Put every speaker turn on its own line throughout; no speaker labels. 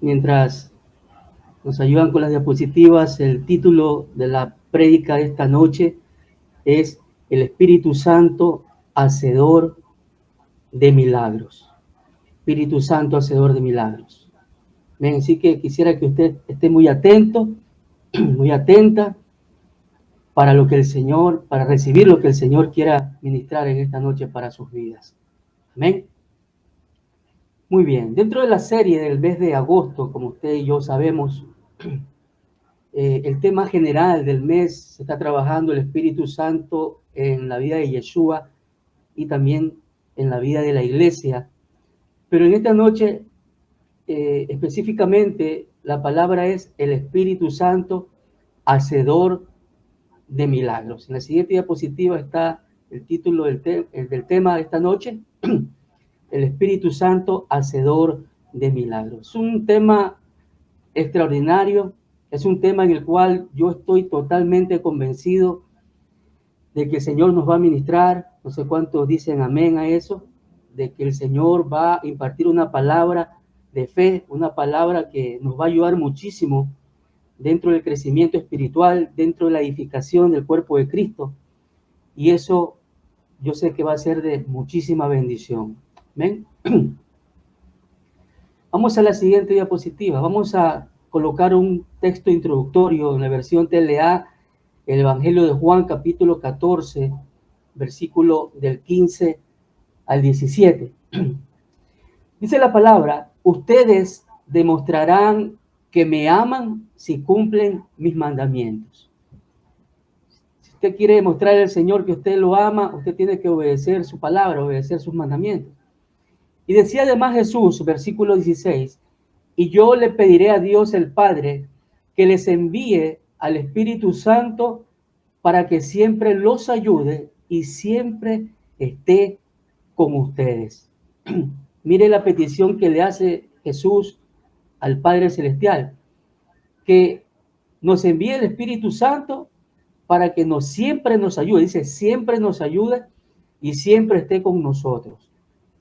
Mientras nos ayudan con las diapositivas, el título de la prédica de esta noche es El Espíritu Santo, hacedor de milagros. Espíritu Santo, hacedor de milagros. Bien, así que quisiera que usted esté muy atento, muy atenta para lo que el Señor, para recibir lo que el Señor quiera ministrar en esta noche para sus vidas. Amén. Muy bien, dentro de la serie del mes de agosto, como usted y yo sabemos, el tema general del mes se está trabajando el Espíritu Santo en la vida de Yeshua y también en la vida de la iglesia. Pero en esta noche, específicamente, la palabra es el Espíritu Santo, hacedor de milagros. En la siguiente diapositiva está el título del tema de esta noche, el Espíritu Santo, hacedor de milagros. Es un tema extraordinario, es un tema en el cual yo estoy totalmente convencido de que el Señor nos va a ministrar. No sé cuántos dicen amén a eso, de que el Señor va a impartir una palabra de fe, una palabra que nos va a ayudar muchísimo dentro del crecimiento espiritual, dentro de la edificación del cuerpo de Cristo. Y eso yo sé que va a ser de muchísima bendición. ¿Ven? Vamos a la siguiente diapositiva. Vamos a colocar un texto introductorio en la versión TLA, el Evangelio de Juan, capítulo 14, versículo del 15 al 17. Dice la palabra: ustedes demostrarán que me aman si cumplen mis mandamientos. Si usted quiere demostrar al Señor que usted lo ama, usted tiene que obedecer su palabra, obedecer sus mandamientos. Y decía además Jesús, versículo 16, y yo le pediré a Dios el Padre que les envíe al Espíritu Santo para que siempre los ayude y siempre esté con ustedes. Mire la petición que le hace Jesús al Padre Celestial, que nos envíe el Espíritu Santo para que siempre nos ayude. Dice, siempre nos ayude y siempre esté con nosotros.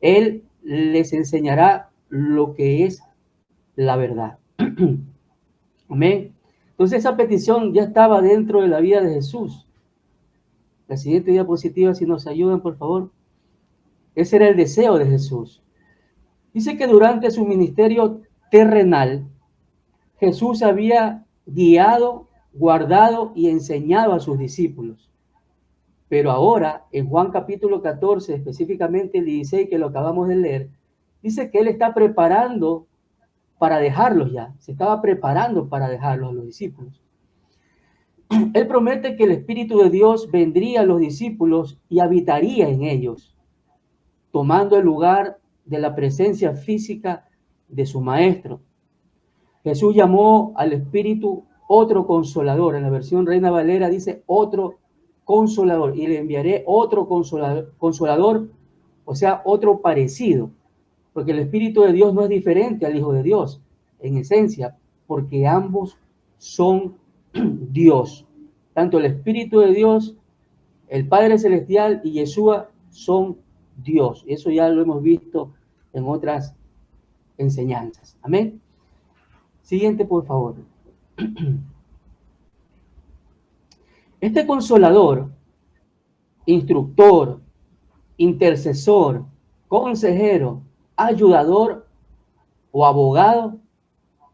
Él les enseñará lo que es la verdad. Amén. Entonces esa petición ya estaba dentro de la vida de Jesús. La siguiente diapositiva, si nos ayudan, por favor. Ese era el deseo de Jesús. Dice que durante su ministerio terrenal, Jesús había guiado, guardado y enseñado a sus discípulos. Pero ahora, en Juan capítulo 14, específicamente el 16, que lo acabamos de leer, dice que Él está preparando para dejarlos ya. Se estaba preparando para dejarlos a los discípulos. Él promete que el Espíritu de Dios vendría a los discípulos y habitaría en ellos, tomando el lugar de la presencia física de su Maestro. Jesús llamó al Espíritu otro consolador. En la versión Reina Valera dice otro consolador, y le enviaré otro consolador, o sea, otro parecido, porque el Espíritu de Dios no es diferente al Hijo de Dios en esencia, porque ambos son Dios. Tanto el Espíritu de Dios, el Padre Celestial y Yeshua son Dios. Eso ya lo hemos visto en otras enseñanzas. Amén. Siguiente, por favor. Este consolador, instructor, intercesor, consejero, ayudador o abogado,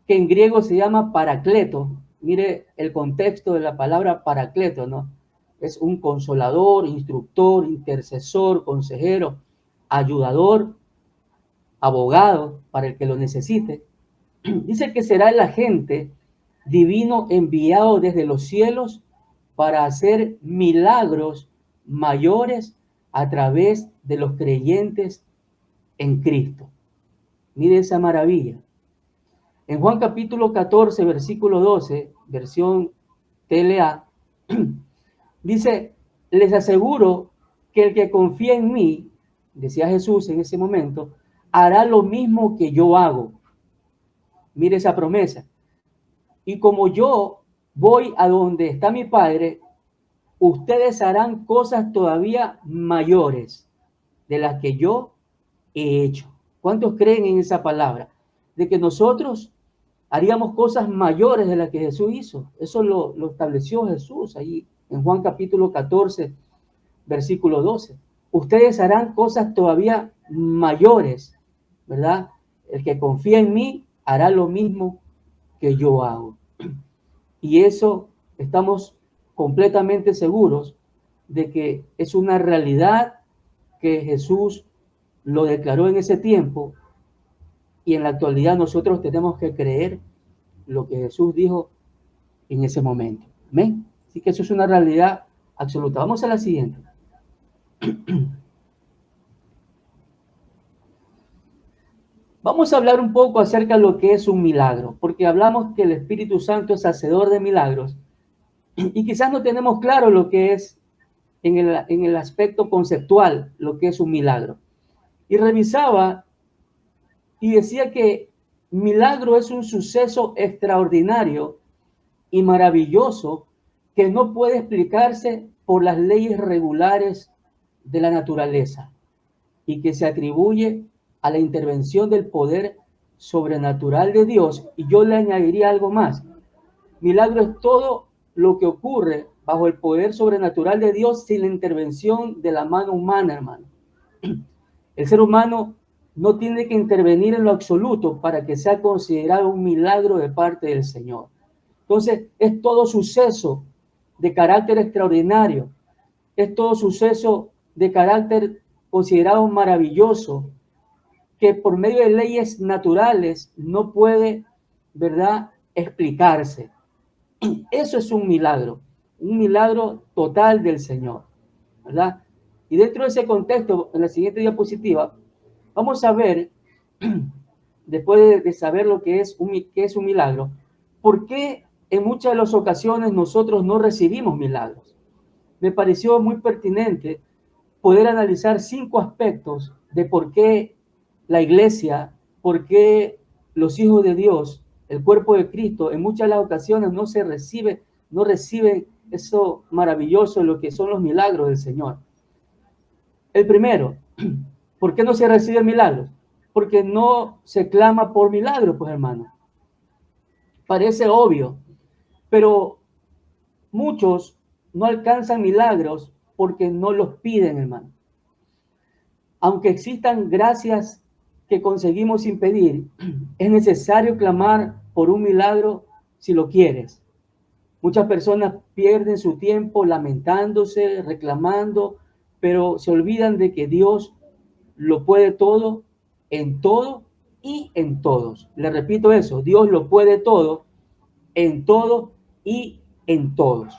que en griego se llama paracleto. Mire el contexto de la palabra paracleto, ¿no? Es un consolador, instructor, intercesor, consejero, ayudador, abogado para el que lo necesite. Dice que será el agente divino enviado desde los cielos para hacer milagros mayores a través de los creyentes en Cristo. Mire esa maravilla. En Juan capítulo 14, versículo 12, versión TLA, dice, les aseguro que el que confía en mí, decía Jesús en ese momento, hará lo mismo que yo hago. Mire esa promesa. Y como yo voy a donde está mi Padre, ustedes harán cosas todavía mayores de las que yo he hecho. ¿Cuántos creen en esa palabra? De que nosotros haríamos cosas mayores de las que Jesús hizo. Eso lo estableció Jesús ahí en Juan capítulo 14, versículo 12. Ustedes harán cosas todavía mayores, ¿verdad? El que confía en mí hará lo mismo que yo hago. Y eso estamos completamente seguros de que es una realidad que Jesús lo declaró en ese tiempo, y en la actualidad nosotros tenemos que creer lo que Jesús dijo en ese momento. Amén. Así que eso es una realidad absoluta. Vamos a la siguiente. Vamos a hablar un poco acerca de lo que es un milagro, porque hablamos que el Espíritu Santo es hacedor de milagros, y quizás no tenemos claro lo que es en el aspecto conceptual, lo que es un milagro. Y revisaba y decía que milagro es un suceso extraordinario y maravilloso que no puede explicarse por las leyes regulares de la naturaleza y que se atribuye a la intervención del poder sobrenatural de Dios. Y yo le añadiría algo más. Milagro es todo lo que ocurre bajo el poder sobrenatural de Dios sin la intervención de la mano humana, hermano. El ser humano no tiene que intervenir en lo absoluto para que sea considerado un milagro de parte del Señor. Entonces, es todo suceso de carácter extraordinario, es todo suceso de carácter considerado maravilloso, que por medio de leyes naturales no puede, ¿verdad?, explicarse. Eso es un milagro total del Señor, ¿verdad? Y dentro de ese contexto, en la siguiente diapositiva, vamos a ver, después de saber lo que es un milagro, por qué en muchas de las ocasiones nosotros no recibimos milagros. Me pareció muy pertinente poder analizar 5 aspectos de por qué la iglesia, por qué los hijos de Dios, el cuerpo de Cristo, en muchas de las ocasiones no reciben eso maravilloso, lo que son los milagros del Señor. El primero, ¿por qué no se reciben milagros? Porque no se clama por milagros, pues hermano. Parece obvio, pero muchos no alcanzan milagros porque no los piden, hermano. Aunque existan gracias que conseguimos sin pedir, es necesario clamar por un milagro si lo quieres. Muchas personas pierden su tiempo lamentándose, reclamando, pero se olvidan de que Dios lo puede todo, en todo y en todos. Le repito eso, Dios lo puede todo, en todo y en todos.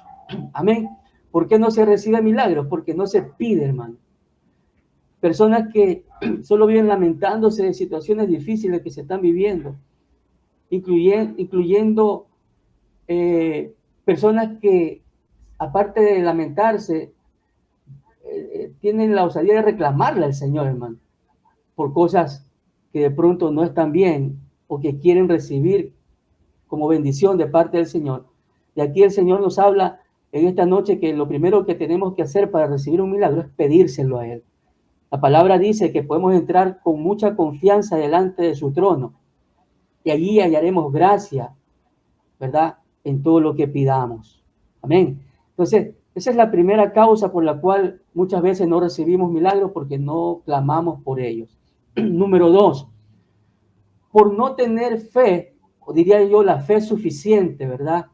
Amén. ¿Por qué no se recibe milagros? Porque no se pide, hermano. Personas que solo viven lamentándose de situaciones difíciles que se están viviendo, incluyendo personas que, aparte de lamentarse, tienen la osadía de reclamarle al Señor, hermano, por cosas que de pronto no están bien o que quieren recibir como bendición de parte del Señor. Y aquí el Señor nos habla en esta noche que lo primero que tenemos que hacer para recibir un milagro es pedírselo a Él. La palabra dice que podemos entrar con mucha confianza delante de su trono y allí hallaremos gracia, ¿verdad?, en todo lo que pidamos. Amén. Entonces, esa es la primera causa por la cual muchas veces no recibimos milagros, porque no clamamos por ellos. Número 2, por no tener fe, o diría yo la fe suficiente, ¿verdad?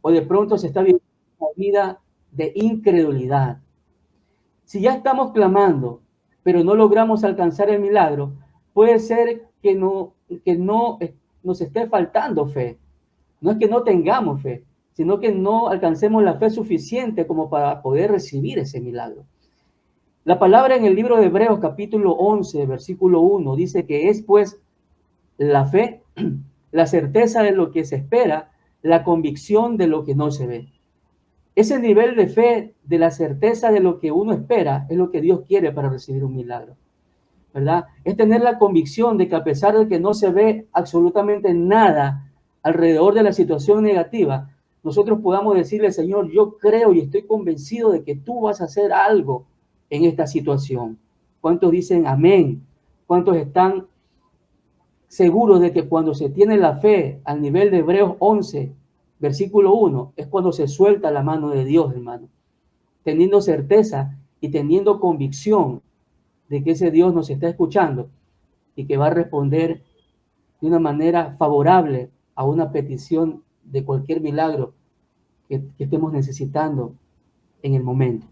O de pronto se está viviendo una vida de incredulidad. Si ya estamos clamando, pero no logramos alcanzar el milagro, puede ser que no nos esté faltando fe. No es que no tengamos fe, sino que no alcancemos la fe suficiente como para poder recibir ese milagro. La palabra en el libro de Hebreos capítulo 11, versículo 1, dice que es pues la fe, la certeza de lo que se espera, la convicción de lo que no se ve. Ese nivel de fe, de la certeza de lo que uno espera, es lo que Dios quiere para recibir un milagro, ¿verdad? Es tener la convicción de que a pesar de que no se ve absolutamente nada alrededor de la situación negativa, nosotros podamos decirle, Señor, yo creo y estoy convencido de que tú vas a hacer algo en esta situación. ¿Cuántos dicen amén? ¿Cuántos están seguros de que cuando se tiene la fe al nivel de Hebreos 11, versículo 1, es cuando se suelta la mano de Dios, hermano. Teniendo certeza y teniendo convicción de que ese Dios nos está escuchando y que va a responder de una manera favorable a una petición de cualquier milagro que estemos necesitando en el momento.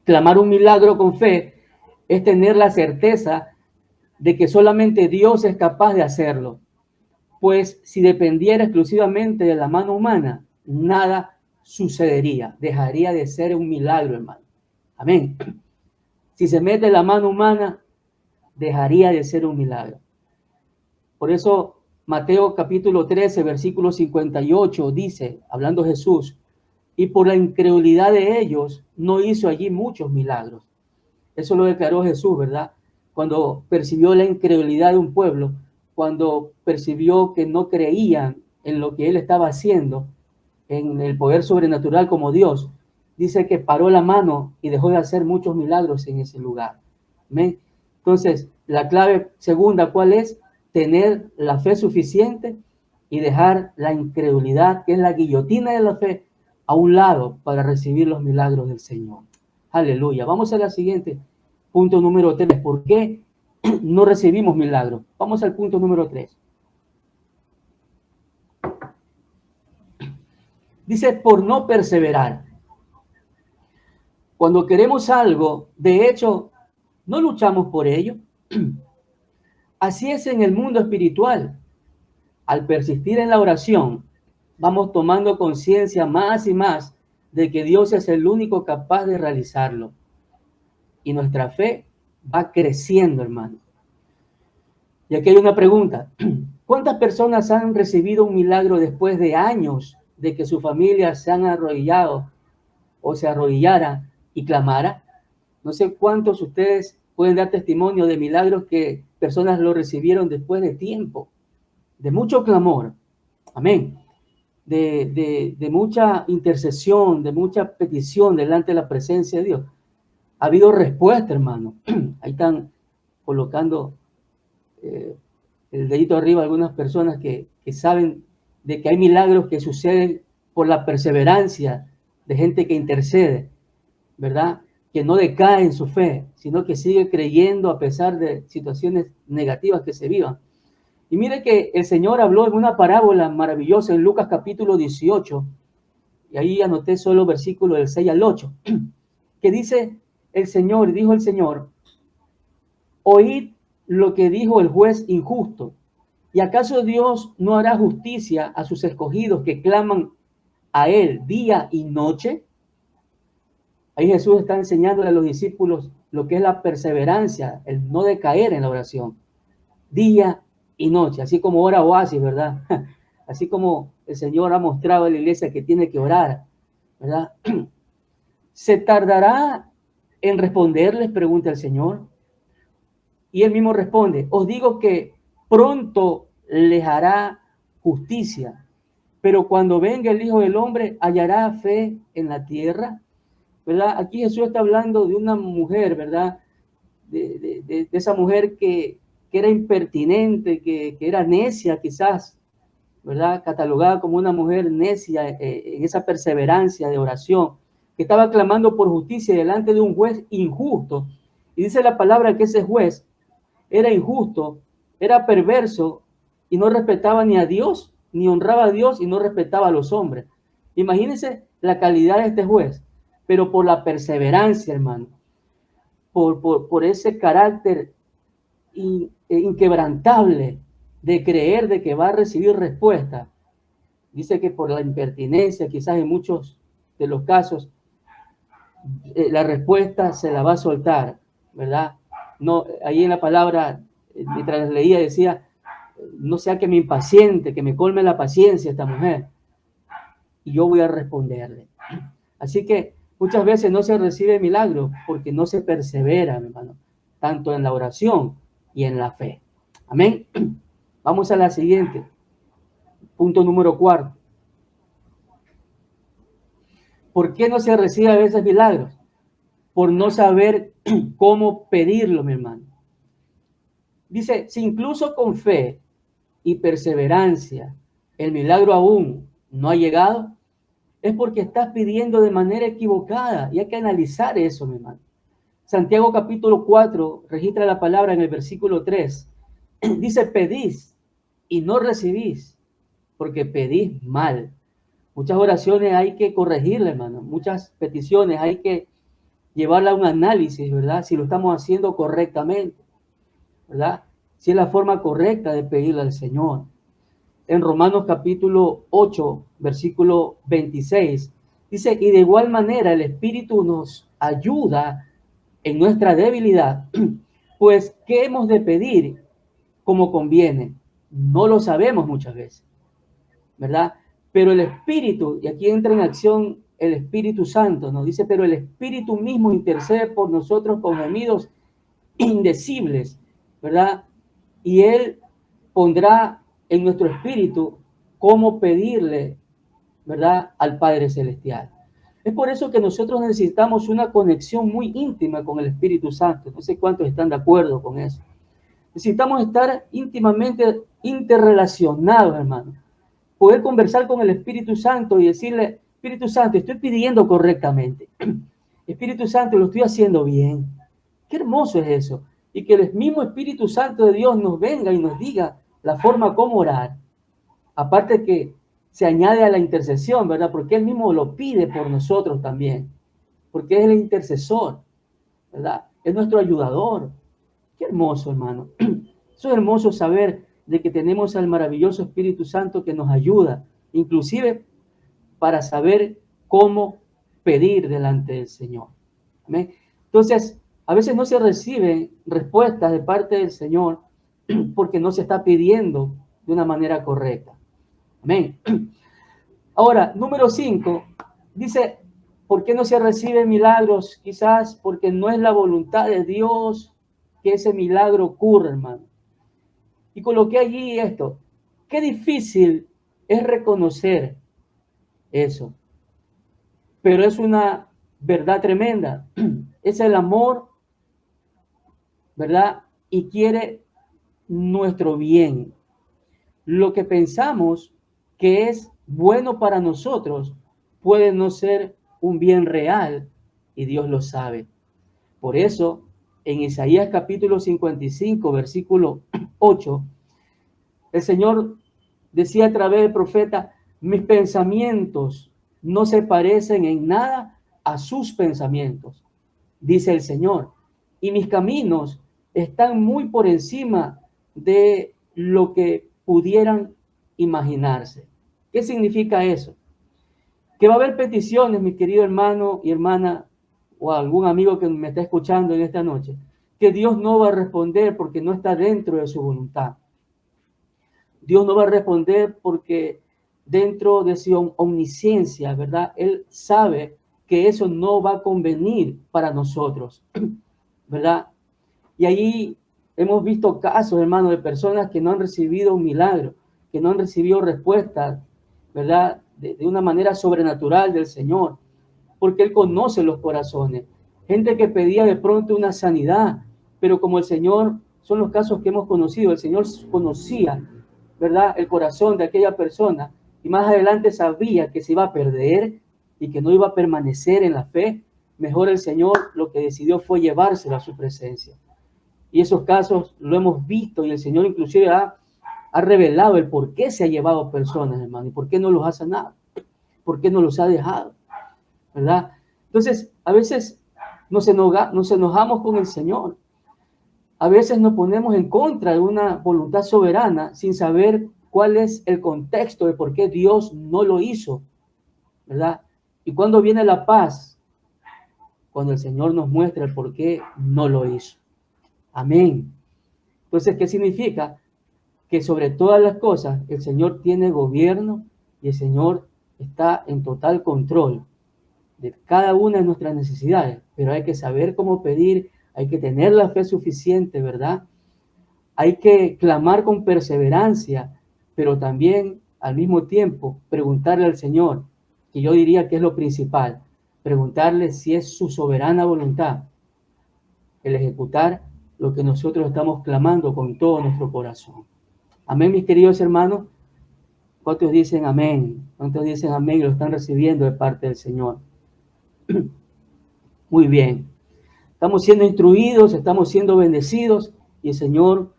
Clamar un milagro con fe es tener la certeza de que solamente Dios es capaz de hacerlo. Pues si dependiera exclusivamente de la mano humana, nada sucedería. Dejaría de ser un milagro, hermano. Amén. Si se mete la mano humana, dejaría de ser un milagro. Por eso Mateo capítulo 13, versículo 58 dice, hablando Jesús, y por la incredulidad de ellos no hizo allí muchos milagros. Eso lo declaró Jesús, ¿verdad? Cuando percibió la incredulidad de un pueblo, cuando percibió que no creían en lo que él estaba haciendo, en el poder sobrenatural como Dios, dice que paró la mano y dejó de hacer muchos milagros en ese lugar. ¿Amén? Entonces, la clave segunda, ¿cuál es? Tener la fe suficiente y dejar la incredulidad, que es la guillotina de la fe, a un lado para recibir los milagros del Señor. Aleluya. Vamos a la siguiente. Punto número 3. ¿Por qué no recibimos milagros? Vamos al punto número 3. Dice, por no perseverar. Cuando queremos algo, de hecho, no luchamos por ello. Así es en el mundo espiritual. Al persistir en la oración, vamos tomando conciencia más y más de que Dios es el único capaz de realizarlo. Y nuestra fe va creciendo, hermano. Y aquí hay una pregunta. ¿Cuántas personas han recibido un milagro después de años de que su familia se han arrodillado o se arrodillara y clamara? No sé cuántos de ustedes pueden dar testimonio de milagros que personas lo recibieron después de tiempo, de mucho clamor. Amén. De mucha intercesión, de mucha petición delante de la presencia de Dios. Ha habido respuesta, hermano. Ahí están colocando el dedito arriba algunas personas que saben de que hay milagros que suceden por la perseverancia de gente que intercede, ¿verdad? Que no decae en su fe, sino que sigue creyendo a pesar de situaciones negativas que se vivan. Y mire que el Señor habló en una parábola maravillosa en Lucas capítulo 18, y ahí anoté solo versículos del 6 al 8, que dice el Señor, dijo el Señor, oíd lo que dijo el juez injusto. ¿Y acaso Dios no hará justicia a sus escogidos que claman a Él día y noche? Ahí Jesús está enseñándole a los discípulos lo que es la perseverancia, el no decaer en la oración, día y noche, así como ora Oasis, ¿verdad? Así como el Señor ha mostrado a la iglesia que tiene que orar, ¿verdad? ¿Se tardará en responderles? Pregunta el Señor. Y él mismo responde, os digo que pronto les hará justicia, pero cuando venga el Hijo del Hombre, ¿hallará fe en la tierra? ¿Verdad? Aquí Jesús está hablando de una mujer, ¿verdad? De esa mujer que era impertinente, que era necia quizás, ¿verdad? Catalogada como una mujer necia en esa perseverancia de oración, que estaba clamando por justicia delante de un juez injusto. Y dice la palabra que ese juez era injusto, era perverso y no respetaba ni a Dios, ni honraba a Dios y no respetaba a los hombres. Imagínense la calidad de este juez, pero por la perseverancia, hermano, por ese carácter inquebrantable de creer de que va a recibir respuesta. Dice que por la impertinencia, quizás en muchos de los casos, la respuesta se la va a soltar, ¿verdad? No, ahí en la palabra, mientras leía, decía, no sea que me impaciente, que me colme la paciencia esta mujer, y yo voy a responderle. Así que muchas veces no se recibe milagro porque no se persevera, mi hermano, tanto en la oración y en la fe. Amén. Vamos a la siguiente. Punto número 4. ¿Por qué no se recibe a veces milagros? Por no saber cómo pedirlo, mi hermano. Dice, si incluso con fe y perseverancia el milagro aún no ha llegado, es porque estás pidiendo de manera equivocada y hay que analizar eso, mi hermano. Santiago capítulo 4 registra la palabra en el versículo 3. Dice, pedís y no recibís, porque pedís mal. Muchas oraciones hay que corregirle, hermano. Muchas peticiones hay que llevarla a un análisis, ¿verdad? Si lo estamos haciendo correctamente, ¿verdad? Si es la forma correcta de pedirle al Señor. En Romanos capítulo 8, versículo 26, dice, y de igual manera el Espíritu nos ayuda en nuestra debilidad, pues, ¿qué hemos de pedir como conviene? No lo sabemos muchas veces, ¿verdad? Pero el Espíritu, y aquí entra en acción el Espíritu Santo, nos dice, pero el Espíritu mismo intercede por nosotros con gemidos indecibles, ¿verdad? Y Él pondrá en nuestro espíritu cómo pedirle, ¿verdad?, al Padre Celestial. Es por eso que nosotros necesitamos una conexión muy íntima con el Espíritu Santo. No sé cuántos están de acuerdo con eso. Necesitamos estar íntimamente interrelacionados, hermano. Poder conversar con el Espíritu Santo y decirle, Espíritu Santo, estoy pidiendo correctamente. Espíritu Santo, lo estoy haciendo bien. Qué hermoso es eso. Y que el mismo Espíritu Santo de Dios nos venga y nos diga la forma como orar. Aparte que se añade a la intercesión, ¿verdad? Porque Él mismo lo pide por nosotros también. Porque es el intercesor, ¿verdad? Es nuestro ayudador. Qué hermoso, hermano. Eso es hermoso saber de que tenemos al maravilloso Espíritu Santo que nos ayuda, inclusive para saber cómo pedir delante del Señor. ¿Amén? Entonces, a veces no se reciben respuestas de parte del Señor porque no se está pidiendo de una manera correcta. Amén. Ahora, número 5, dice, ¿por qué no se reciben milagros? Quizás porque no es la voluntad de Dios que ese milagro ocurra, hermano. Y coloqué allí esto. Qué difícil es reconocer eso, pero es una verdad tremenda. Es el amor, ¿verdad? Y quiere nuestro bien. Lo que pensamos que es bueno para nosotros puede no ser un bien real y Dios lo sabe. Por eso, en Isaías capítulo 55, versículo 8, el Señor decía a través del profeta, mis pensamientos no se parecen en nada a sus pensamientos, dice el Señor, y mis caminos están muy por encima de lo que pudieran imaginarse. ¿Qué significa eso? Que va a haber peticiones, mi querido hermano y hermana, o algún amigo que me está escuchando en esta noche, que Dios no va a responder porque no está dentro de su voluntad. Dios no va a responder porque dentro de su omnisciencia, ¿verdad? Él sabe que eso no va a convenir para nosotros, ¿verdad? Y allí hemos visto casos, hermanos, de personas que no han recibido un milagro, que no han recibido respuesta, ¿verdad? De una manera sobrenatural del Señor, porque Él conoce los corazones. Gente que pedía de pronto una sanidad, pero como el Señor, son los casos que hemos conocido, el Señor conocía, ¿verdad?, el corazón de aquella persona y más adelante sabía que se iba a perder y que no iba a permanecer en la fe. Mejor el Señor lo que decidió fue llevárselo a su presencia. Y esos casos lo hemos visto y el Señor inclusive ha revelado el por qué se ha llevado personas, hermano, y por qué no los ha sanado, por qué no los ha dejado, ¿verdad? Entonces, a veces nos enojamos con el Señor. A veces nos ponemos en contra de una voluntad soberana sin saber cuál es el contexto de por qué Dios no lo hizo, ¿verdad? Y cuando viene la paz, cuando el Señor nos muestra el por qué no lo hizo. Amén. Entonces, ¿qué significa? Que sobre todas las cosas el Señor tiene gobierno y el Señor está en total control de cada una de nuestras necesidades, pero hay que saber cómo pedir, hay que tener la fe suficiente, ¿verdad? Hay que clamar con perseverancia, pero también al mismo tiempo preguntarle al Señor, que yo diría que es lo principal, preguntarle si es su soberana voluntad el ejecutar lo que nosotros estamos clamando con todo nuestro corazón. Amén, mis queridos hermanos. ¿Cuántos dicen amén? ¿Cuántos dicen amén y lo están recibiendo de parte del Señor? Muy bien. Estamos siendo instruidos, estamos siendo bendecidos y el Señor,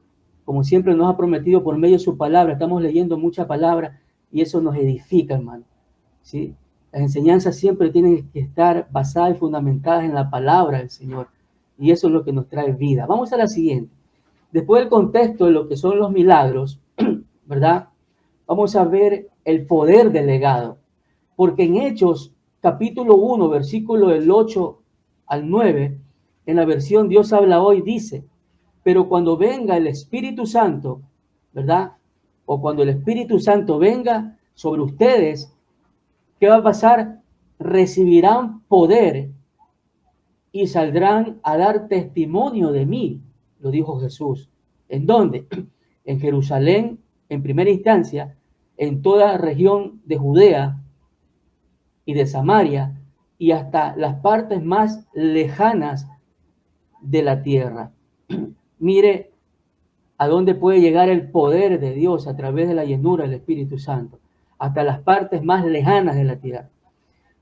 como siempre nos ha prometido por medio de su palabra, estamos leyendo mucha palabra y eso nos edifica, hermano. ¿Sí? Las enseñanzas siempre tienen que estar basadas y fundamentadas en la palabra del Señor y eso es lo que nos trae vida. Vamos a la siguiente. Después del contexto de lo que son los milagros, ¿verdad? Vamos a ver el poder delegado, porque en Hechos capítulo 1, versículo del 8 al 9, en la versión Dios habla hoy, dice, pero cuando venga el Espíritu Santo, ¿verdad? O cuando el Espíritu Santo venga sobre ustedes, ¿qué va a pasar? Recibirán poder y saldrán a dar testimonio de mí, lo dijo Jesús. ¿En dónde? En Jerusalén, en primera instancia, en toda región de Judea y de Samaria, y hasta las partes más lejanas de la tierra. Mire a dónde puede llegar el poder de Dios a través de la llenura del Espíritu Santo, hasta las partes más lejanas de la tierra.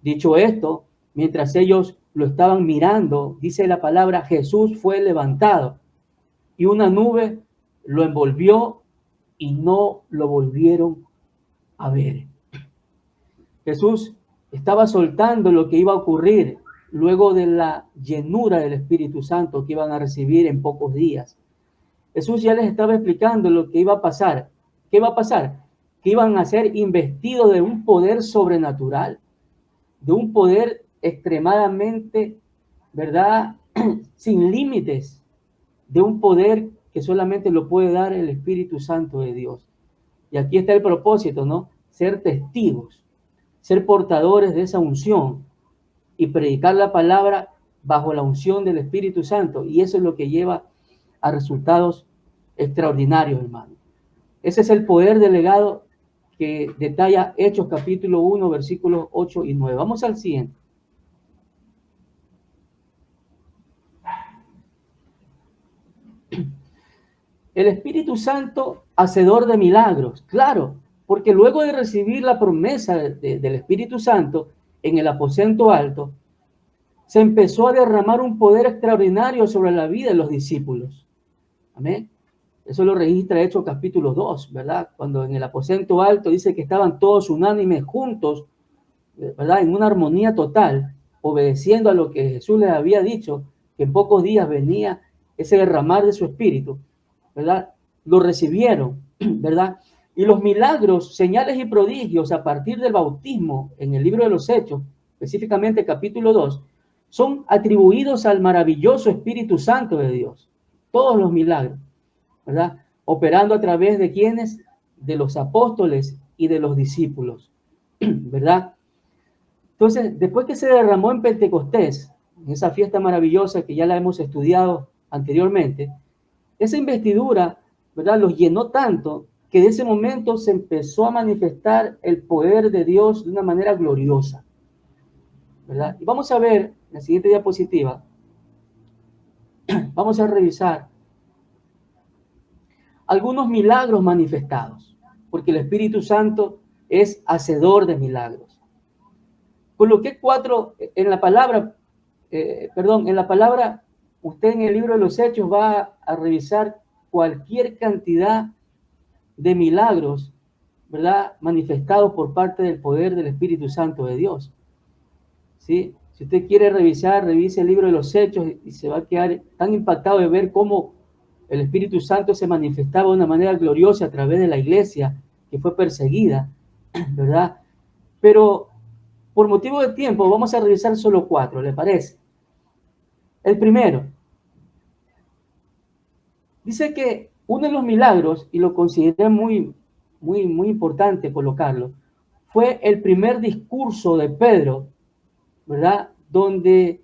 Dicho esto, mientras ellos lo estaban mirando, dice la palabra, Jesús fue levantado y una nube lo envolvió y no lo volvieron a ver. Jesús estaba soltando lo que iba a ocurrir luego de la llenura del Espíritu Santo que iban a recibir en pocos días. Jesús ya les estaba explicando lo que iba a pasar. ¿Qué iba a pasar? Que iban a ser investidos de un poder sobrenatural, de un poder extremadamente, ¿verdad? Sin límites, de un poder que solamente lo puede dar el Espíritu Santo de Dios. Y aquí está el propósito, ¿no? Ser testigos, ser portadores de esa unción y predicar la palabra bajo la unción del Espíritu Santo. Y eso es lo que lleva a resultados extraordinarios, hermano. Ese es el poder delegado que detalla Hechos capítulo 1, versículos 8 y 9. Vamos al siguiente. El Espíritu Santo, hacedor de milagros. Claro, porque luego de recibir la promesa del Espíritu Santo en el aposento alto, se empezó a derramar un poder extraordinario sobre la vida de los discípulos. Amén. Eso lo registra Hechos capítulo 2, ¿verdad? Cuando en el aposento alto dice que estaban todos unánimes juntos, ¿verdad? En una armonía total, obedeciendo a lo que Jesús les había dicho, que en pocos días venía ese derramar de su espíritu, ¿verdad? Lo recibieron, ¿verdad? Y los milagros, señales y prodigios a partir del bautismo en el libro de los Hechos, específicamente capítulo 2, son atribuidos al maravilloso Espíritu Santo de Dios. Todos los milagros, ¿verdad? Operando a través de quienes, de los apóstoles y de los discípulos, ¿verdad? Entonces, después que se derramó en Pentecostés, en esa fiesta maravillosa que ya la hemos estudiado anteriormente, esa investidura, ¿verdad?, los llenó tanto que de ese momento se empezó a manifestar el poder de Dios de una manera gloriosa, ¿verdad? Y vamos a ver en la siguiente diapositiva, vamos a revisar algunos milagros manifestados, porque el Espíritu Santo es hacedor de milagros. Coloqué 4 en la palabra, en la palabra, usted en el libro de los Hechos va a revisar cualquier cantidad de milagros, ¿verdad?, manifestados por parte del poder del Espíritu Santo de Dios. ¿Sí? Si usted quiere revisar, revise el libro de los Hechos y se va a quedar tan impactado de ver cómo el Espíritu Santo se manifestaba de una manera gloriosa a través de la iglesia que fue perseguida, ¿verdad? Pero por motivo de tiempo vamos a revisar solo 4, ¿le parece? El primero, dice que uno de los milagros, y lo consideré muy importante colocarlo, fue el primer discurso de Pedro, ¿verdad? Donde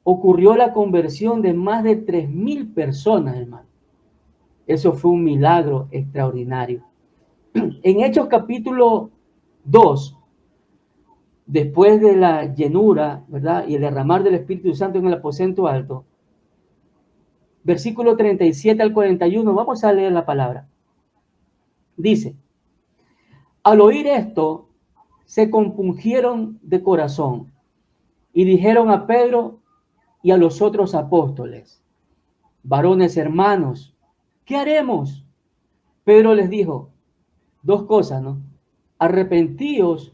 ocurrió la conversión de más de 3,000 personas, hermano. Eso fue un milagro extraordinario. En Hechos capítulo 2, después de la llenura, ¿verdad?, y el derramar del Espíritu Santo en el aposento alto, versículo 37 al 41, vamos a leer la palabra. Dice, al oír esto, se compungieron de corazón y dijeron a Pedro y a los otros apóstoles, varones hermanos, ¿qué haremos? Pedro les dijo, dos cosas, ¿no? Arrepentíos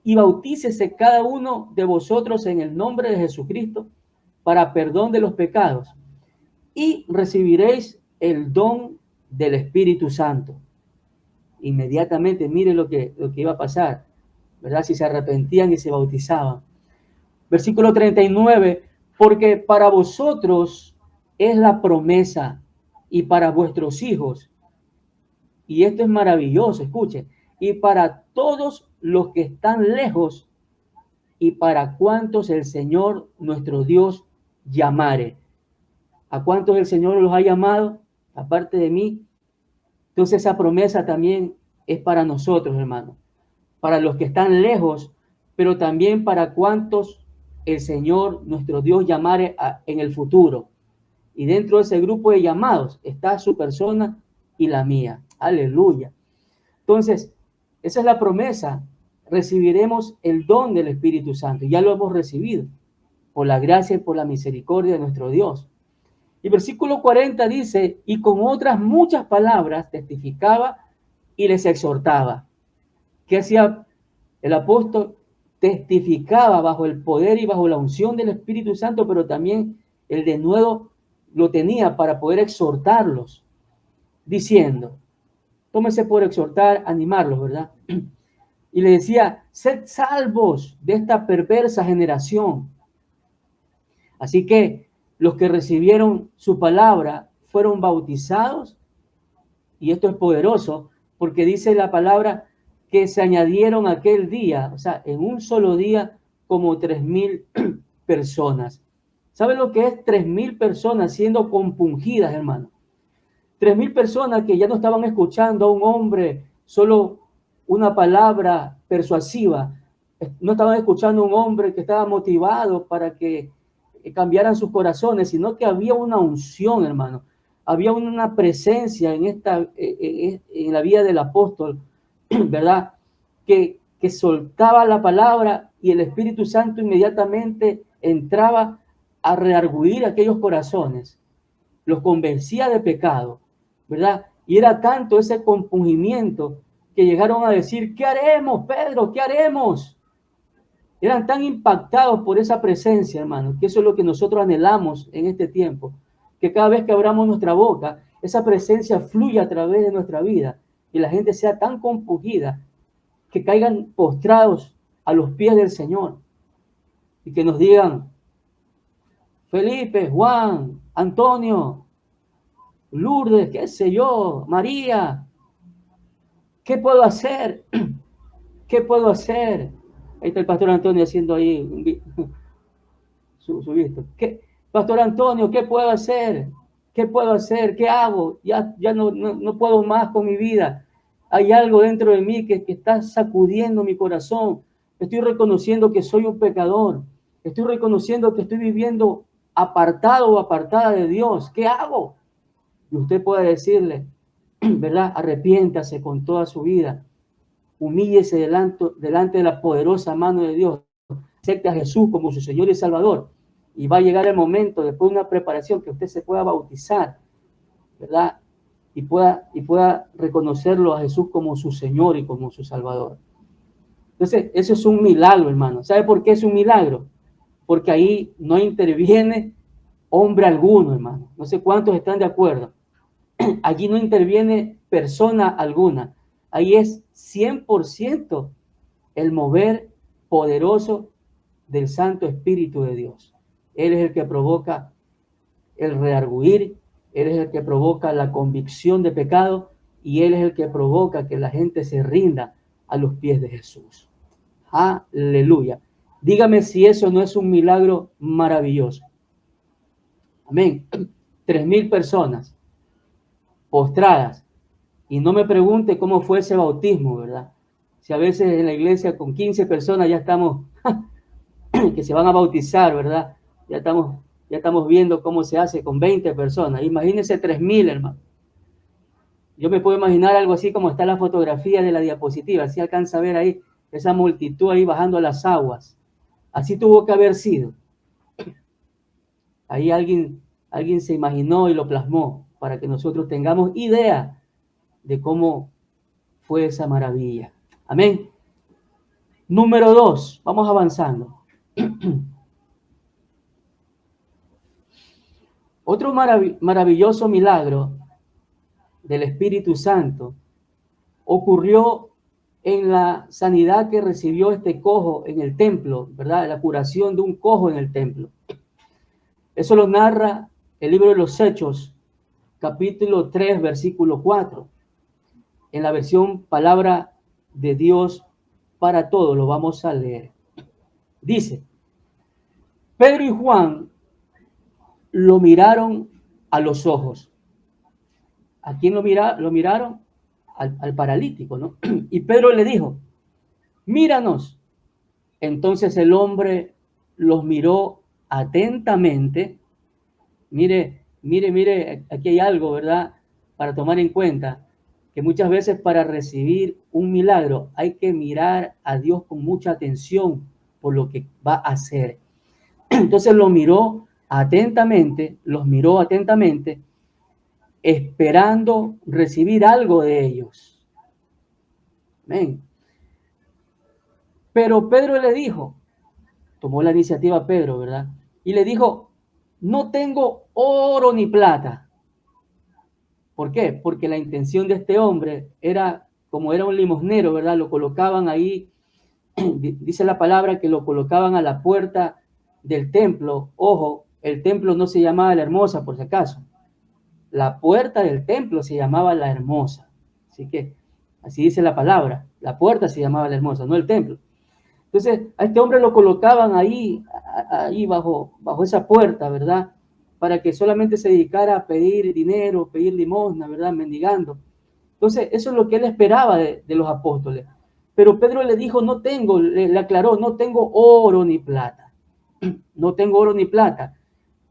y bautícese cada uno de vosotros en el nombre de Jesucristo para perdón de los pecados y recibiréis el don del Espíritu Santo. Inmediatamente, mire lo que iba a pasar, ¿verdad? Si se arrepentían y se bautizaban. Versículo 39, porque para vosotros es la promesa y para vuestros hijos. Y esto es maravilloso, escuchen. Y para todos los que están lejos y para cuantos el Señor nuestro Dios llamare. ¿A cuántos el Señor los ha llamado? Aparte de mí. Entonces esa promesa también es para nosotros, hermanos. Para los que están lejos, pero también para cuantos el Señor nuestro Dios llamare en el futuro. Y dentro de ese grupo de llamados está su persona y la mía. Aleluya. Entonces, esa es la promesa. Recibiremos el don del Espíritu Santo. Ya lo hemos recibido por la gracia y por la misericordia de nuestro Dios. Y versículo 40 dice, y con otras muchas palabras testificaba y les exhortaba. ¿Qué hacía el apóstol? Testificaba bajo el poder y bajo la unción del Espíritu Santo, pero también el denuedo lo tenía para poder exhortarlos, diciendo, tómese por exhortar, animarlos, ¿verdad? Y le decía, sed salvos de esta perversa generación. Así que los que recibieron su palabra fueron bautizados, y esto es poderoso, porque dice la palabra que se añadieron aquel día, o sea, en un solo día, como 3,000 personas. ¿Saben lo que es 3,000 personas siendo compungidas, hermano? 3,000 personas que ya no estaban escuchando a un hombre solo una palabra persuasiva, no estaban escuchando a un hombre que estaba motivado para que cambiaran sus corazones, sino que había una unción, hermano. Había una presencia en la vida del apóstol, ¿verdad? Que soltaba la palabra y el Espíritu Santo inmediatamente entraba a reargüir aquellos corazones, los convencía de pecado, ¿verdad? Y era tanto ese compungimiento que llegaron a decir, ¿qué haremos, Pedro? ¿Qué haremos? Eran tan impactados por esa presencia, hermano, que eso es lo que nosotros anhelamos en este tiempo, que cada vez que abramos nuestra boca, esa presencia fluya a través de nuestra vida y la gente sea tan compungida que caigan postrados a los pies del Señor y que nos digan, Felipe, Juan, Antonio, Lourdes, qué sé yo, María, ¿qué puedo hacer? ¿Qué puedo hacer? Ahí está el pastor Antonio haciendo ahí su visto. ¿Qué? Pastor Antonio, ¿qué puedo hacer? ¿Qué puedo hacer? ¿Qué hago? Ya no puedo más con mi vida. Hay algo dentro de mí que está sacudiendo mi corazón. Estoy reconociendo que soy un pecador. Estoy reconociendo que estoy viviendo apartado o apartada de Dios. ¿Qué hago? Y usted puede decirle, ¿verdad? Arrepiéntase con toda su vida. Humíllese delante de la poderosa mano de Dios. Acepte a Jesús como su Señor y Salvador. Y va a llegar el momento, después de una preparación, que usted se pueda bautizar, ¿verdad? Y pueda reconocerlo a Jesús como su Señor y como su Salvador. Entonces, eso es un milagro, hermano. ¿Sabe por qué es un milagro? Porque ahí no interviene hombre alguno, hermano. No sé cuántos están de acuerdo. Allí no interviene persona alguna. Ahí es 100% el mover poderoso del Santo Espíritu de Dios. Él es el que provoca el reargüir, Él es el que provoca la convicción de pecado y Él es el que provoca que la gente se rinda a los pies de Jesús. Aleluya. Dígame si eso no es un milagro maravilloso. Amén. 3,000 personas postradas. Y no me pregunte cómo fue ese bautismo, ¿verdad? Si a veces en la iglesia con 15 personas ya estamos, que se van a bautizar, ¿verdad? Ya estamos Ya estamos viendo cómo se hace con 20 personas. Imagínense 3.000, hermano. Yo me puedo imaginar algo así como está la fotografía de la diapositiva. Así alcanza a ver ahí esa multitud ahí bajando las aguas. Así tuvo que haber sido. Ahí alguien se imaginó y lo plasmó para que nosotros tengamos idea de cómo fue esa maravilla. Amén. Número 2, vamos avanzando. Otro maravilloso milagro del Espíritu Santo ocurrió en la sanidad que recibió este cojo en el templo, ¿verdad? La curación de un cojo en el templo. Eso lo narra el libro de los Hechos, capítulo 3, versículo 4. En la versión Palabra de Dios para Todos, lo vamos a leer. Dice, Pedro y Juan lo miraron a los ojos. ¿A quién lo miraron? Al paralítico, ¿no? Y Pedro le dijo, míranos. Entonces el hombre los miró atentamente. Mire, aquí hay algo, ¿verdad? Para tomar en cuenta, que muchas veces para recibir un milagro hay que mirar a Dios con mucha atención por lo que va a hacer. Entonces los miró atentamente, esperando recibir algo de ellos. Amén. Pero Pedro le dijo, tomó la iniciativa Pedro, ¿verdad? Y le dijo, no tengo oro ni plata. ¿Por qué? Porque la intención de este hombre era, como era un limosnero, ¿verdad? Lo colocaban ahí, dice la palabra que lo colocaban a la puerta del templo. Ojo, el templo no se llamaba La Hermosa, por si acaso. La puerta del templo se llamaba La Hermosa. Así que, así dice la palabra. La puerta se llamaba La Hermosa, no el templo. Entonces, a este hombre lo colocaban ahí bajo esa puerta, ¿verdad? Para que solamente se dedicara a pedir dinero, pedir limosna, ¿verdad? Mendigando. Entonces, eso es lo que él esperaba de los apóstoles. Pero Pedro le dijo, no tengo, le aclaró, no tengo oro ni plata. No tengo oro ni plata.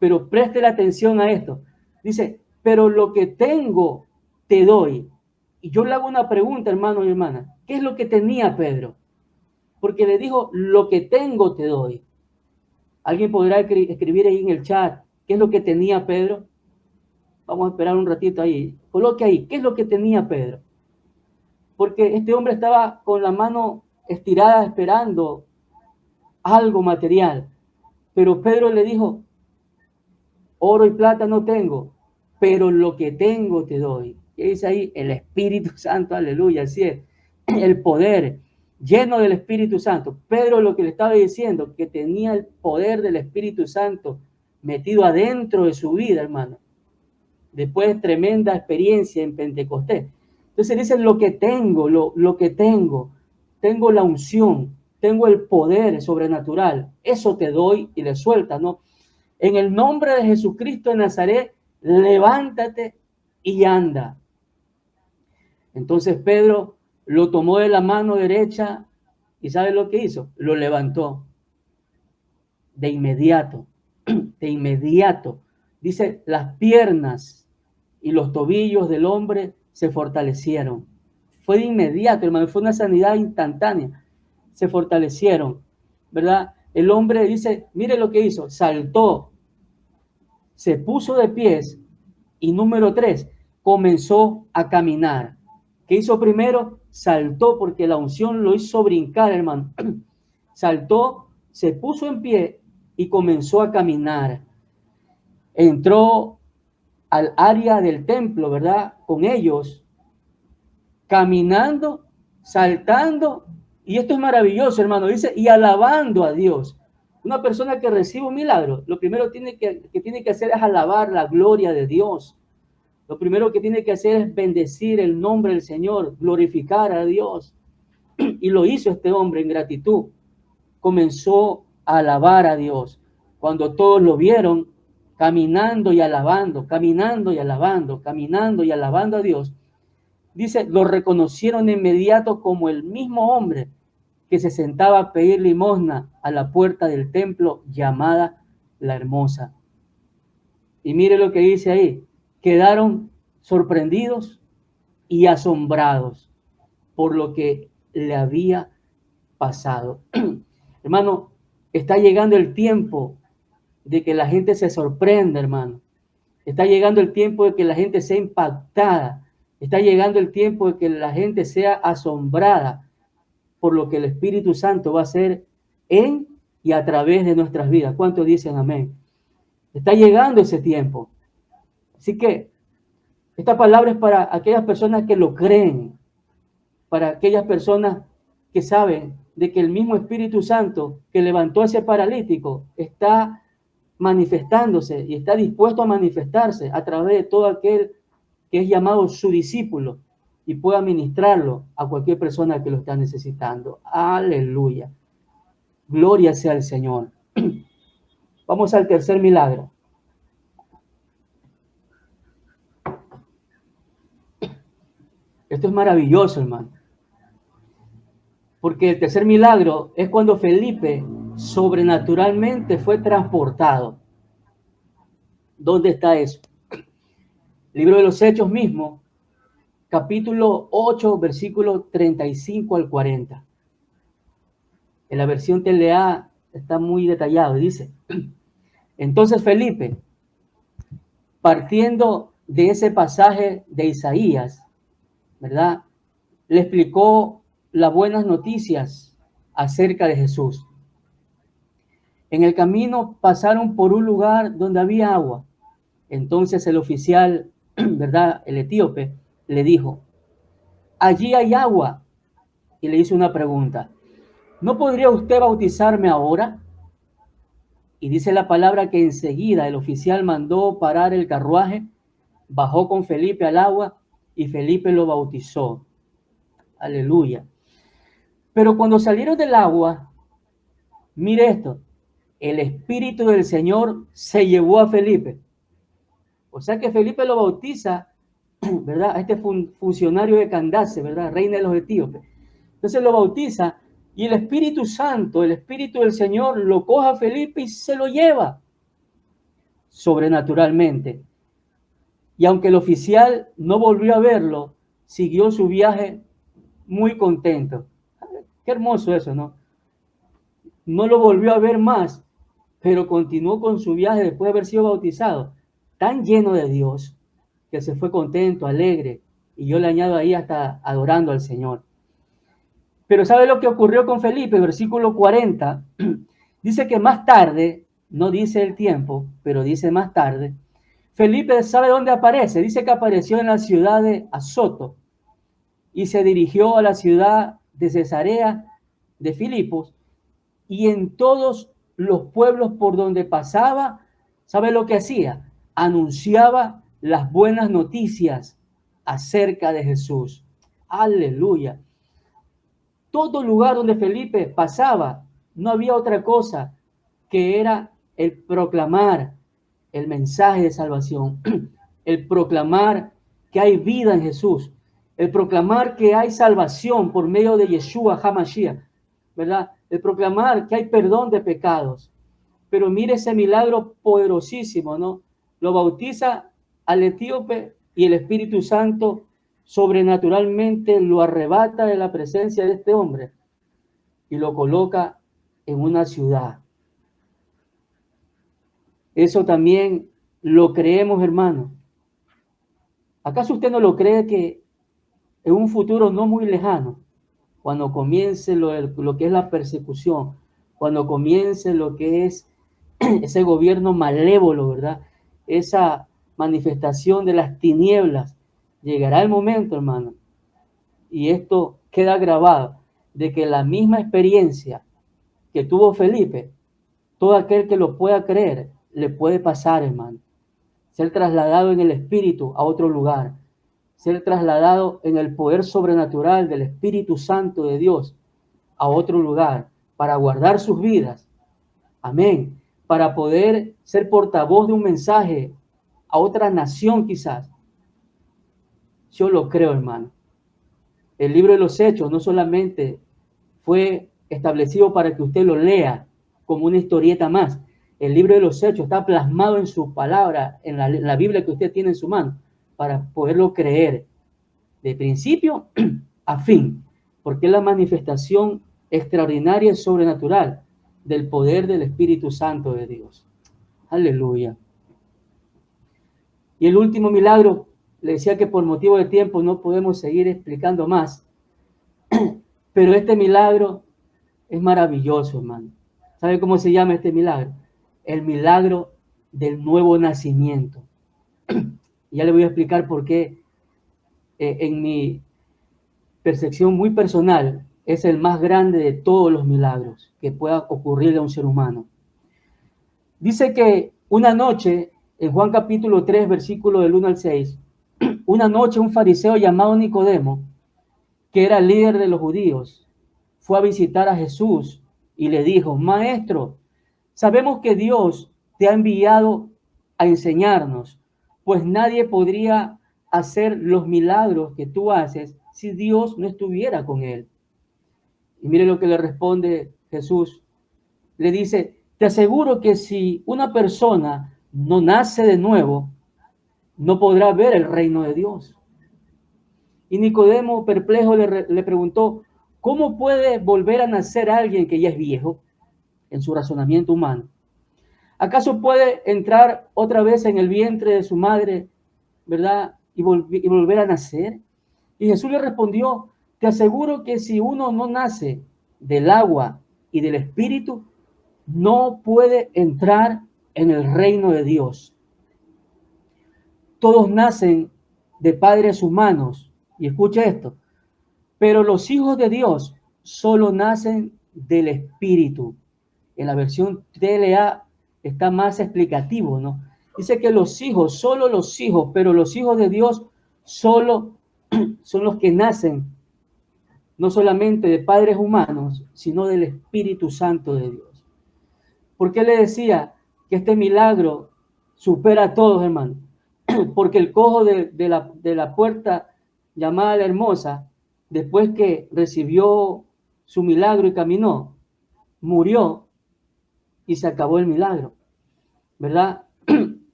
Pero preste la atención a esto. Dice, pero lo que tengo te doy. Y yo le hago una pregunta, hermano y hermana. ¿Qué es lo que tenía Pedro? Porque le dijo, lo que tengo te doy. Alguien podrá escribir ahí en el chat, ¿qué es lo que tenía Pedro? Vamos a esperar un ratito ahí. Coloque ahí, ¿qué es lo que tenía Pedro? Porque este hombre estaba con la mano estirada esperando algo material. Pero Pedro le dijo, oro y plata no tengo, pero lo que tengo te doy. ¿Qué dice ahí? El Espíritu Santo, aleluya, así es. El poder, lleno del Espíritu Santo. Pedro lo que le estaba diciendo, que tenía el poder del Espíritu Santo metido adentro de su vida, hermano. Después de tremenda experiencia en Pentecostés. Entonces dice, lo que tengo, lo que tengo la unción, tengo el poder sobrenatural, eso te doy y le suelta, ¿no? En el nombre de Jesucristo de Nazaret, levántate y anda. Entonces Pedro lo tomó de la mano derecha y ¿sabe lo que hizo? Lo levantó. De inmediato, de inmediato. Dice, las piernas y los tobillos del hombre se fortalecieron. Fue de inmediato, hermano, fue una sanidad instantánea. Se fortalecieron, ¿verdad? El hombre dice, mire lo que hizo, saltó, se puso de pies y número 3, comenzó a caminar. ¿Qué hizo primero? Saltó porque la unción lo hizo brincar, hermano. Saltó, se puso en pie y comenzó a caminar. Entró al área del templo, ¿verdad? Con ellos, caminando, saltando, y esto es maravilloso, hermano, dice, y alabando a Dios. Una persona que recibe un milagro, lo primero que tiene que hacer es alabar la gloria de Dios. Lo primero que tiene que hacer es bendecir el nombre del Señor, glorificar a Dios. Y lo hizo este hombre en gratitud. Comenzó a alabar a Dios. Cuando todos lo vieron caminando y alabando, caminando y alabando, caminando y alabando a Dios, dice, lo reconocieron de inmediato como el mismo hombre que se sentaba a pedir limosna a la puerta del templo llamada La Hermosa. Y mire lo que dice ahí. Quedaron sorprendidos y asombrados por lo que le había pasado. Hermano, está llegando el tiempo de que la gente se sorprenda, hermano. Está llegando el tiempo de que la gente sea impactada. Está llegando el tiempo de que la gente sea asombrada por lo que el Espíritu Santo va a hacer en y a través de nuestras vidas. ¿Cuántos dicen amén? Está llegando ese tiempo. Así que esta palabra es para aquellas personas que lo creen, para aquellas personas que saben de que el mismo Espíritu Santo que levantó a ese paralítico está manifestándose y está dispuesto a manifestarse a través de todo aquel que es llamado su discípulo y pueda ministrarlo a cualquier persona que lo está necesitando. Aleluya. Gloria sea al Señor. Vamos al tercer milagro. Esto es maravilloso, hermano. Porque el tercer milagro es cuando Felipe sobrenaturalmente fue transportado. ¿Dónde está eso? Libro de los Hechos mismo, capítulo 8, versículo 35 al 40. En la versión TLA está muy detallado. Dice, entonces Felipe, partiendo de ese pasaje de Isaías, ¿verdad? Le explicó las buenas noticias acerca de Jesús. En el camino pasaron por un lugar donde había agua. Entonces el oficial, ¿verdad? El etíope, le dijo, allí hay agua. Y le hizo una pregunta, ¿no podría usted bautizarme ahora? Y dice la palabra que enseguida el oficial mandó parar el carruaje, bajó con Felipe al agua y Felipe lo bautizó. Aleluya. Pero cuando salieron del agua, mire esto, el Espíritu del Señor se llevó a Felipe. O sea que Felipe lo bautiza, ¿verdad? A este funcionario de Candace, ¿verdad? Reina de los etíopes. Entonces lo bautiza y el Espíritu Santo, el Espíritu del Señor, lo coja a Felipe y se lo lleva sobrenaturalmente. Y aunque el oficial no volvió a verlo, siguió su viaje muy contento. Qué hermoso eso, ¿no? No lo volvió a ver más, pero continuó con su viaje después de haber sido bautizado, tan lleno de Dios, que se fue contento, alegre, y yo le añado ahí hasta adorando al Señor. Pero ¿sabe lo que ocurrió con Felipe? Versículo 40, dice que más tarde, no dice el tiempo, pero dice más tarde, Felipe sabe dónde aparece, dice que apareció en la ciudad de Azoto y se dirigió a la ciudad de Cesarea de Filipos y en todos los pueblos por donde pasaba, ¿sabe lo que hacía? Anunciaba las buenas noticias acerca de Jesús. Aleluya. Todo lugar donde Felipe pasaba, no había otra cosa que era el proclamar el mensaje de salvación, el proclamar que hay vida en Jesús, el proclamar que hay salvación por medio de Yeshua HaMashiach, ¿verdad? El proclamar que hay perdón de pecados. Pero mire ese milagro poderosísimo, ¿no? Lo bautiza al etíope y el Espíritu Santo sobrenaturalmente lo arrebata de la presencia de este hombre y lo coloca en una ciudad. Eso también lo creemos, hermano. ¿Acaso usted no lo cree que en un futuro no muy lejano, cuando comience lo que es la persecución, cuando comience lo que es ese gobierno malévolo, ¿verdad? Esa manifestación de las tinieblas, llegará el momento, hermano, y esto queda grabado, de que la misma experiencia que tuvo Felipe, todo aquel que lo pueda creer, le puede pasar, hermano. Ser trasladado en el Espíritu a otro lugar, ser trasladado en el poder sobrenatural del Espíritu Santo de Dios a otro lugar para guardar sus vidas. Amén. Para poder ser portavoz de un mensaje a otra nación quizás. Yo lo creo, hermano. El libro de los Hechos no solamente fue establecido para que usted lo lea como una historieta más. el libro de los Hechos está plasmado en su palabra, en la Biblia que usted tiene en su mano, para poderlo creer de principio a fin, porque es la manifestación extraordinaria y sobrenatural del poder del Espíritu Santo de Dios. Aleluya. Y el último milagro, le decía que por motivo de tiempo no podemos seguir explicando más, pero este milagro es maravilloso, hermano. ¿Sabe cómo se llama este milagro? El milagro del nuevo nacimiento. Y ya le voy a explicar por qué en mi percepción muy personal es el más grande de todos los milagros que pueda ocurrirle a un ser humano. Dice que una noche, en Juan capítulo 3, versículo del 1 al 6, una noche un fariseo llamado Nicodemo, que era líder de los judíos, fue a visitar a Jesús y le dijo: Maestro, sabemos que Dios te ha enviado a enseñarnos, pues nadie podría hacer los milagros que tú haces si Dios no estuviera con él. Y mire lo que le responde Jesús. Le dice: te aseguro que si una persona no nace de nuevo, no podrá ver el reino de Dios. Y Nicodemo, perplejo, le preguntó: ¿cómo puede volver a nacer alguien que ya es viejo? En su razonamiento humano. ¿Acaso puede entrar otra vez en el vientre de su madre, verdad? Y volver a nacer. Y Jesús le respondió: te aseguro que si uno no nace del agua y del espíritu, no puede entrar en el reino de Dios. Todos nacen de padres humanos, y escuche esto, pero los hijos de Dios solo nacen del espíritu. En la versión TLA está más explicativo, ¿no? Dice que los hijos, solo los hijos, pero los hijos de Dios solo son los que nacen no solamente de padres humanos, sino del Espíritu Santo de Dios. ¿Por qué le decía que este milagro supera a todos, hermano? Porque el cojo de la puerta llamada La Hermosa, después que recibió su milagro y caminó, murió y se acabó el milagro, ¿verdad?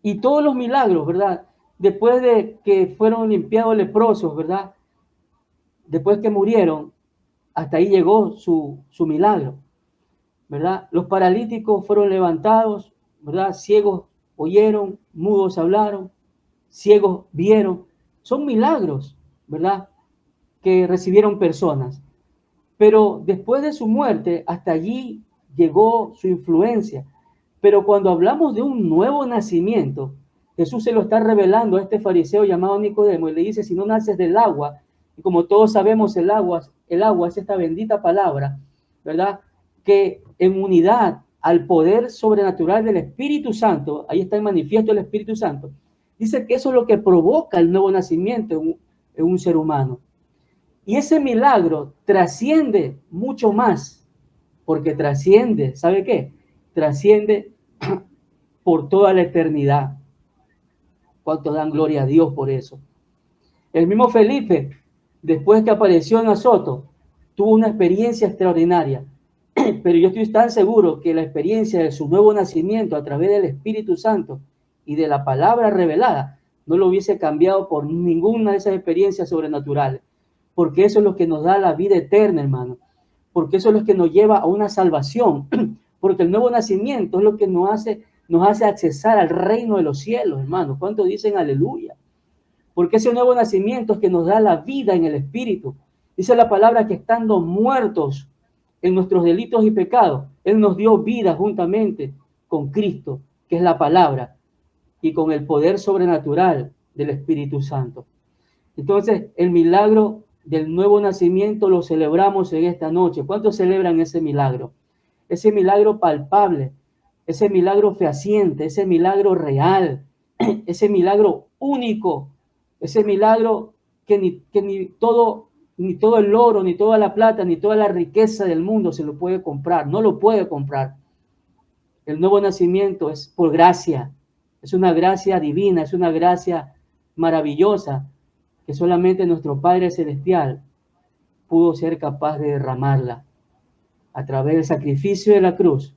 Y todos los milagros, ¿verdad? Después de que fueron limpiados leprosos, ¿verdad? Después que murieron, hasta ahí llegó su milagro, ¿verdad? Los paralíticos fueron levantados, ¿verdad? Ciegos oyeron, mudos hablaron, ciegos vieron. Son milagros, ¿verdad? Que recibieron personas. Pero después de su muerte, hasta allí llegó su influencia. Pero cuando hablamos de un nuevo nacimiento, Jesús se lo está revelando a este fariseo llamado Nicodemo y le dice: si no naces del agua, y como todos sabemos, el agua es esta bendita palabra, ¿verdad? Que en unidad al poder sobrenatural del Espíritu Santo, ahí está en manifiesto el Espíritu Santo, dice que eso es lo que provoca el nuevo nacimiento en un ser humano. Y ese milagro trasciende mucho más, porque trasciende, ¿sabe qué? Trasciende por toda la eternidad. ¿Cuánto dan gloria a Dios por eso? El mismo Felipe, después que apareció en Azoto, tuvo una experiencia extraordinaria. Pero yo estoy tan seguro que la experiencia de su nuevo nacimiento a través del Espíritu Santo y de la palabra revelada no lo hubiese cambiado por ninguna de esas experiencias sobrenaturales. Porque eso es lo que nos da la vida eterna, hermano. Porque eso es lo que nos lleva a una salvación. Porque el nuevo nacimiento es lo que nos hace accesar al reino de los cielos, hermano. ¿Cuántos dicen aleluya? Porque ese nuevo nacimiento es que nos da la vida en el Espíritu. Dice la palabra que estando muertos en nuestros delitos y pecados, Él nos dio vida juntamente con Cristo, que es la palabra, y con el poder sobrenatural del Espíritu Santo. Entonces, el milagro del nuevo nacimiento lo celebramos en esta noche. ¿Cuántos celebran ese milagro? Ese milagro palpable, ese milagro fehaciente, ese milagro real, ese milagro único, ese milagro que ni todo el oro, ni toda la plata, ni toda la riqueza del mundo se lo puede comprar, no lo puede comprar. El nuevo nacimiento es por gracia, es una gracia divina, es una gracia maravillosa que solamente nuestro Padre Celestial pudo ser capaz de derramarla a través del sacrificio de la cruz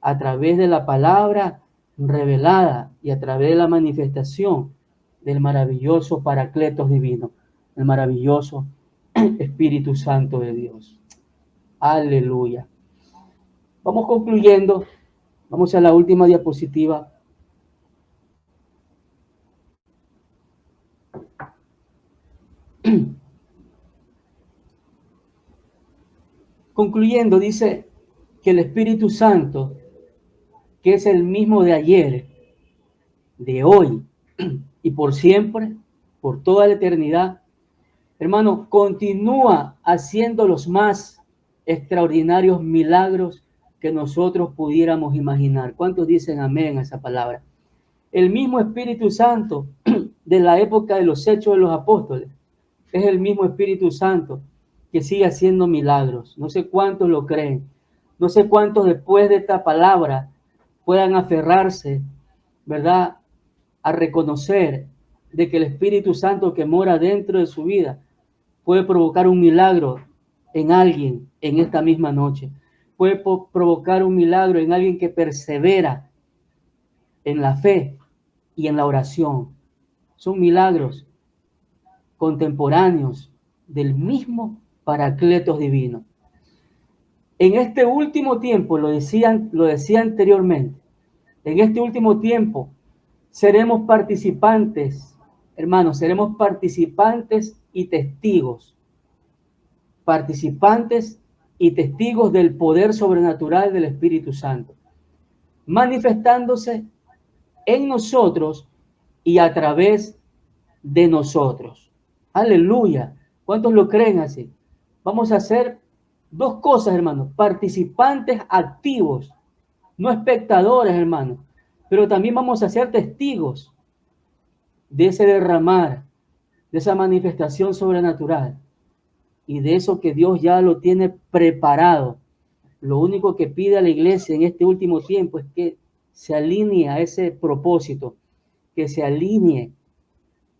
a través de la palabra revelada y a través de la manifestación del maravilloso Paracletos divino, el maravilloso Espíritu Santo de Dios. Aleluya. Vamos concluyendo. Vamos a la última diapositiva. Concluyendo, dice que el Espíritu Santo, que es el mismo de ayer, de hoy y por siempre, por toda la eternidad, hermano, continúa haciendo los más extraordinarios milagros que nosotros pudiéramos imaginar. ¿Cuántos dicen amén a esa palabra? El mismo Espíritu Santo de la época de los Hechos de los Apóstoles es el mismo Espíritu Santo que sigue haciendo milagros. No sé cuántos lo creen. No sé cuántos después de esta palabra puedan aferrarse, ¿verdad?, a reconocer de que el Espíritu Santo que mora dentro de su vida puede provocar un milagro en alguien en esta misma noche. Puede provocar un milagro en alguien que persevera en la fe y en la oración. Son milagros contemporáneos del mismo Paracletos divino. En este último tiempo, lo decía anteriormente, en este último tiempo seremos participantes, hermanos, seremos participantes y testigos del poder sobrenatural del Espíritu Santo, manifestándose en nosotros y a través de nosotros. Aleluya. ¿Cuántos lo creen así? Vamos a hacer dos cosas, hermanos: participantes activos, no espectadores, hermanos, pero también vamos a ser testigos de ese derramar, de esa manifestación sobrenatural y de eso que Dios ya lo tiene preparado. Lo único que pide a la iglesia en este último tiempo es que se alinee a ese propósito, que se alinee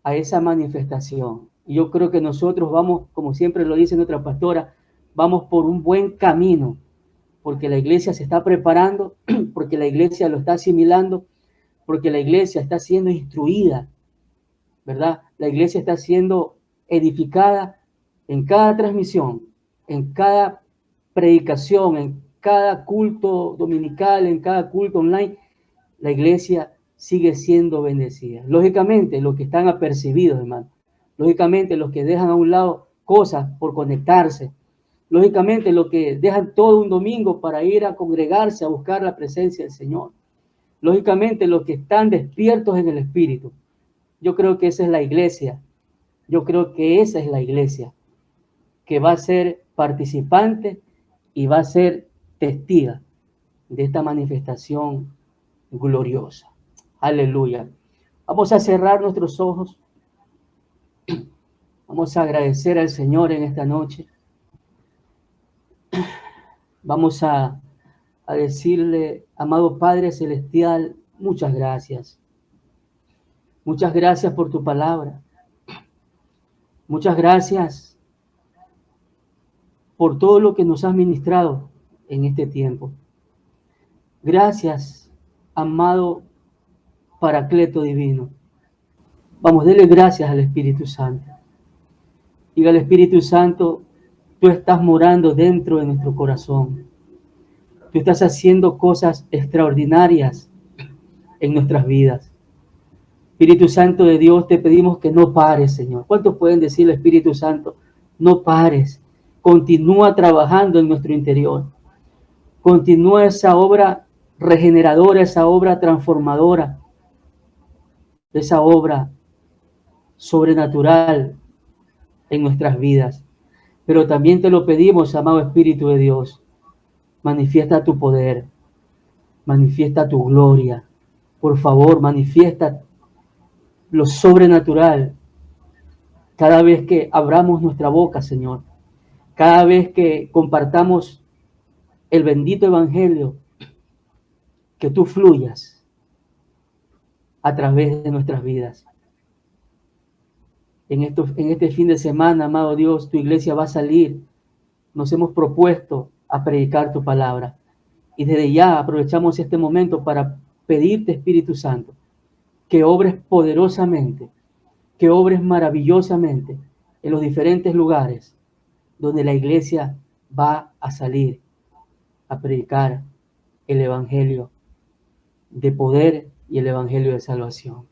a esa manifestación. Y yo creo que nosotros vamos, como siempre lo dice nuestra pastora, vamos por un buen camino, porque la iglesia se está preparando, porque la iglesia lo está asimilando, porque la iglesia está siendo instruida, ¿verdad? La iglesia está siendo edificada en cada transmisión, en cada predicación, en cada culto dominical, en cada culto online. La iglesia sigue siendo bendecida. Lógicamente, los que están apercibidos, hermano. Lógicamente, los que dejan a un lado cosas por conectarse. Lógicamente, los que dejan todo un domingo para ir a congregarse, a buscar la presencia del Señor. Lógicamente, los que están despiertos en el Espíritu. Yo creo que esa es la iglesia. Yo creo que esa es la iglesia que va a ser participante y va a ser testiga de esta manifestación gloriosa. Aleluya. Vamos a cerrar nuestros ojos. Vamos a agradecer al Señor en esta noche. Vamos a decirle: amado Padre Celestial, muchas gracias. Muchas gracias por tu palabra. Muchas gracias por todo lo que nos has ministrado en este tiempo. Gracias, amado Paracleto divino. Vamos, dele gracias al Espíritu Santo. Diga al Espíritu Santo: tú estás morando dentro de nuestro corazón. Tú estás haciendo cosas extraordinarias en nuestras vidas. Espíritu Santo de Dios, te pedimos que no pares, Señor. ¿Cuántos pueden decirle, Espíritu Santo, no pares? Continúa trabajando en nuestro interior. Continúa esa obra regeneradora, esa obra transformadora, esa obra sobrenatural en nuestras vidas. Pero también te lo pedimos, amado Espíritu de Dios, manifiesta tu poder, manifiesta tu gloria. Por favor, manifiesta lo sobrenatural cada vez que abramos nuestra boca, Señor. Cada vez que compartamos el bendito evangelio, que tú fluyas a través de nuestras vidas. En este fin de semana, amado Dios, tu iglesia va a salir. Nos hemos propuesto a predicar tu palabra. Y desde ya aprovechamos este momento para pedirte, Espíritu Santo, que obres poderosamente, que obres maravillosamente en los diferentes lugares donde la iglesia va a salir a predicar el evangelio de poder y el evangelio de salvación.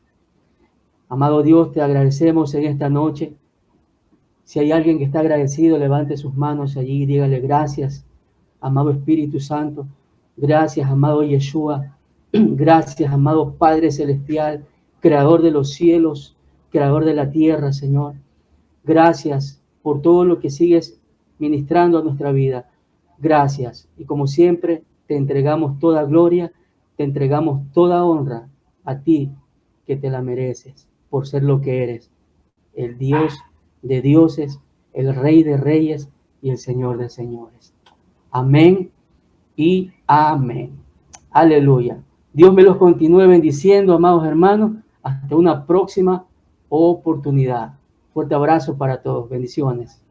Amado Dios, te agradecemos en esta noche. Si hay alguien que está agradecido, levante sus manos allí y dígale gracias, amado Espíritu Santo. Gracias, amado Yeshua. Gracias, amado Padre Celestial, Creador de los cielos, Creador de la tierra, Señor. Gracias por todo lo que sigues ministrando a nuestra vida. Gracias. Y como siempre, te entregamos toda gloria, te entregamos toda honra a ti, que te la mereces por ser lo que eres, el Dios de dioses, el Rey de reyes y el Señor de señores. Amén y amén. Aleluya. Dios me los continúe bendiciendo, amados hermanos. Hasta una próxima oportunidad. Fuerte abrazo para todos. Bendiciones.